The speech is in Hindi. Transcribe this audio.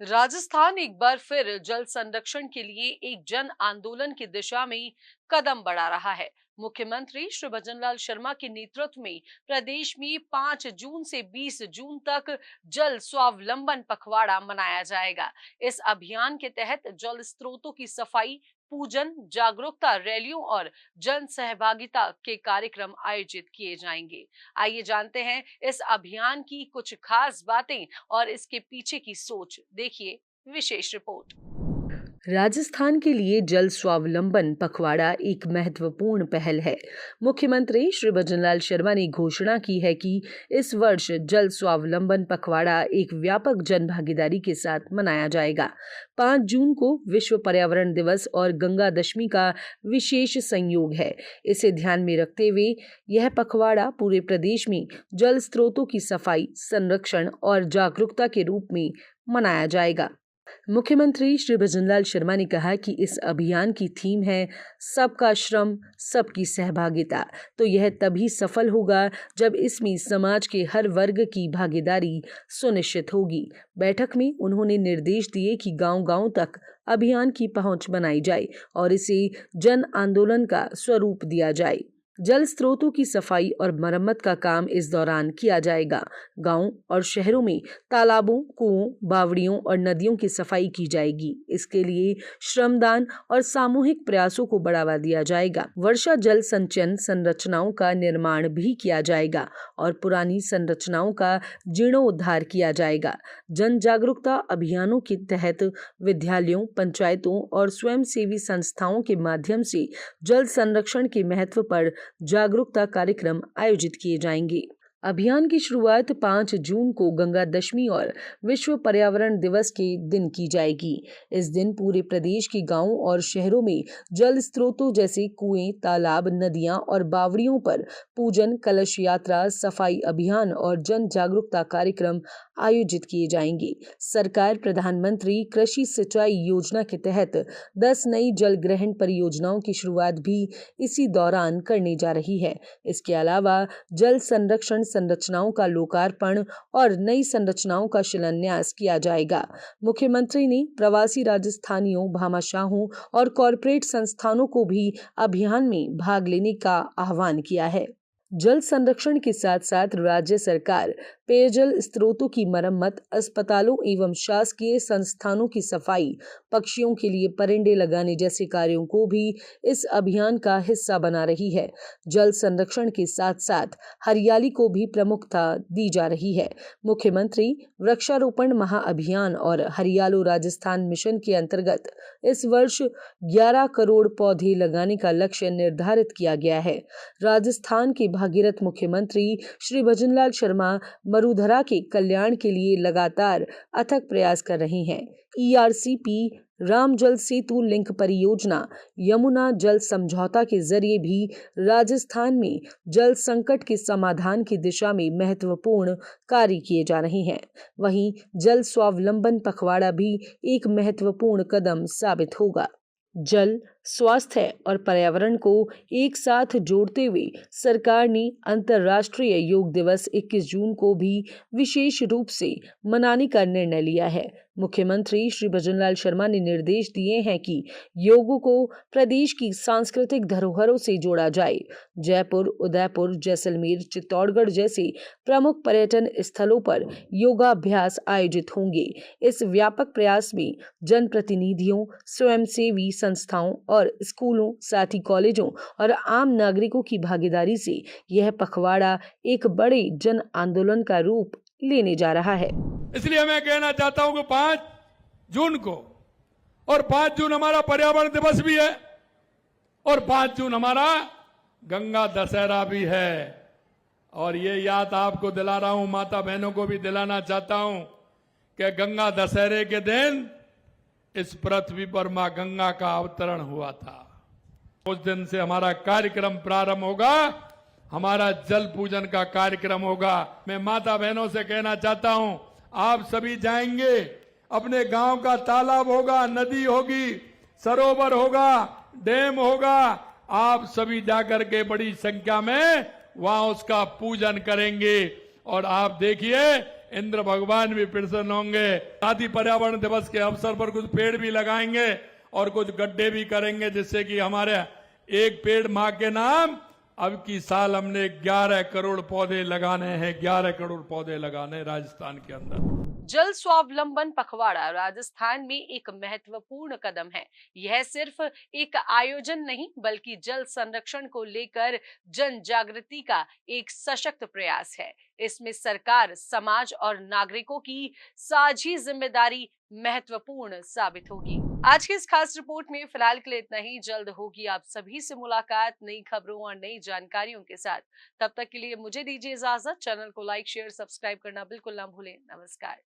राजस्थान एक बार फिर जल संरक्षण के लिए एक जन आंदोलन की दिशा में कदम बढ़ा रहा है। मुख्यमंत्री श्री भजनलाल शर्मा के नेतृत्व में प्रदेश में 5 जून से 20 जून तक जल स्वावलंबन पखवाड़ा मनाया जाएगा। इस अभियान के तहत जल स्रोतों की सफाई, पूजन, जागरूकता रैलियों और जन सहभागिता के कार्यक्रम आयोजित किए जाएंगे। आइए जानते हैं इस अभियान की कुछ खास बातें और इसके पीछे की सोच। देखिए विशेष रिपोर्ट। राजस्थान के लिए जल स्वावलंबन पखवाड़ा एक महत्वपूर्ण पहल है। मुख्यमंत्री श्री भजनलाल शर्मा ने घोषणा की है कि इस वर्ष जल स्वावलंबन पखवाड़ा एक व्यापक जन भागीदारी के साथ मनाया जाएगा। 5 जून को विश्व पर्यावरण दिवस और गंगा दशमी का विशेष संयोग है। इसे ध्यान में रखते हुए यह पखवाड़ा पूरे प्रदेश में जल स्रोतों की सफाई, संरक्षण और जागरूकता के रूप में मनाया जाएगा। मुख्यमंत्री श्री भजनलाल शर्मा ने कहा कि इस अभियान की थीम है सबका श्रम, सबकी सहभागिता। तो यह तभी सफल होगा जब इसमें समाज के हर वर्ग की भागीदारी सुनिश्चित होगी। बैठक में उन्होंने निर्देश दिए कि गांव-गांव तक अभियान की पहुंच बनाई जाए और इसे जन आंदोलन का स्वरूप दिया जाए। जल स्रोतों की सफाई और मरम्मत का काम इस दौरान किया जाएगा। गांव और शहरों में तालाबों, कुओं, बावड़ियों और नदियों की सफाई की जाएगी। इसके लिए श्रमदान और सामूहिक प्रयासों को बढ़ावा दिया जाएगा। वर्षा जल संचयन संरचनाओं का निर्माण भी किया जाएगा और पुरानी संरचनाओं का जीर्णोद्धार किया जाएगा। जन जागरूकता अभियानों के तहत विद्यालयों, पंचायतों और स्वयंसेवी संस्थाओं के माध्यम से जल संरक्षण के महत्व पर जागरूकता कार्यक्रम आयोजित किए जाएंगे। अभियान की शुरुआत 5 जून को गंगा दशमी और विश्व पर्यावरण दिवस के दिन की जाएगी। इस दिन पूरे प्रदेश के गांवों और शहरों में जल स्रोतों जैसे कुएं, तालाब, नदियां और बावड़ियों पर पूजन, कलश यात्रा, सफाई अभियान और जन जागरूकता कार्यक्रम आयोजित किए जाएंगे। सरकार प्रधानमंत्री कृषि सिंचाई योजना के तहत 10 नई जल ग्रहण परियोजनाओं की शुरुआत भी इसी दौरान करने जा रही है। इसके अलावा जल संरक्षण संरचनाओं का लोकार्पण और नई संरचनाओं का शिलान्यास किया जाएगा। मुख्यमंत्री ने प्रवासी राजस्थानियों, भामाशाहों और कॉरपोरेट संस्थानों को भी अभियान में भाग लेने का आह्वान किया है। जल संरक्षण के साथ साथ राज्य सरकार पेयजल स्रोतों की मरम्मत, अस्पतालों एवं शासकीय संस्थानों की सफाई, पक्षियों के लिए परिंदे लगाने जैसे कार्यों को भी इस अभियान का हिस्सा बना रही है। जल संरक्षण के साथ साथ हरियाली को भी प्रमुखता दी जा रही है। मुख्यमंत्री वृक्षारोपण महाअभियान और हरियालो राजस्थान मिशन के अंतर्गत इस वर्ष 11 करोड़ पौधे लगाने का लक्ष्य निर्धारित किया गया है। राजस्थान के भागीरथ मुख्यमंत्री श्री भजनलाल शर्मा मरुधरा के कल्याण के लिए लगातार अथक प्रयास कर रहे हैं। ERCP, राम जल सेतु लिंक परियोजना, यमुना जल समझौता के जरिए भी राजस्थान में जल संकट के समाधान की दिशा में महत्वपूर्ण कार्य किए जा रहे हैं। वहीं जल स्वावलंबन पखवाड़ा भी एक महत्वपूर्ण कदम साबित होगा। जल, स्वास्थ्य और पर्यावरण को एक साथ जोड़ते हुए सरकार ने अंतर्राष्ट्रीय योग दिवस 21 जून को भी विशेष रूप से मनाने का निर्णय लिया है। मुख्यमंत्री श्री भजनलाल शर्मा ने निर्देश दिए हैं कि योग को प्रदेश की सांस्कृतिक धरोहरों से जोड़ा जाए। जयपुर, उदयपुर, जैसलमेर, चित्तौड़गढ़ जैसे प्रमुख पर्यटन स्थलों पर योगाभ्यास आयोजित होंगे। इस व्यापक प्रयास में जनप्रतिनिधियों, स्वयंसेवी संस्थाओं और स्कूलों, साथ ही कॉलेजों और आम नागरिकों की भागीदारी से यह पखवाड़ा एक बड़े जन आंदोलन का रूप लेने जा रहा है। इसलिए मैं कहना चाहता हूं कि 5 जून को, और 5 जून हमारा पर्यावरण दिवस भी है और 5 जून हमारा गंगा दशहरा भी है। और ये याद आपको दिला रहा हूं, माता बहनों को भी दिलाना चाहता हूं कि गंगा दशहरे के दिन इस पृथ्वी पर मां गंगा का अवतरण हुआ था। उस दिन से हमारा कार्यक्रम प्रारंभ होगा, हमारा जल पूजन का कार्यक्रम होगा। मैं माता बहनों से कहना चाहता हूं, आप सभी जाएंगे, अपने गांव का तालाब होगा, नदी होगी, सरोवर होगा, डैम होगा, आप सभी जाकर के बड़ी संख्या में वहां उसका पूजन करेंगे। और आप देखिए इंद्र भगवान भी प्रसन्न होंगे। साथ ही पर्यावरण दिवस के अवसर पर कुछ पेड़ भी लगाएंगे और कुछ गड्ढे भी करेंगे, जिससे कि हमारे एक पेड़ मां के नाम। अब की साल हमने 11 करोड़ पौधे लगाने हैं, 11 करोड़ पौधे लगाने राजस्थान के अंदर। जल स्वावलंबन पखवाड़ा राजस्थान में एक महत्वपूर्ण कदम है। यह सिर्फ एक आयोजन नहीं, बल्कि जल संरक्षण को लेकर जन जागृति का एक सशक्त प्रयास है। इसमें सरकार, समाज और नागरिकों की साझी जिम्मेदारी महत्वपूर्ण साबित होगी। आज की इस खास रिपोर्ट में फिलहाल के लिए इतना ही। जल्द होगी आप सभी से मुलाकात नई खबरों और नई जानकारियों के साथ। तब तक के लिए मुझे दीजिए इजाजत। चैनल को लाइक, शेयर, सब्सक्राइब करना बिल्कुल ना भूलें। नमस्कार।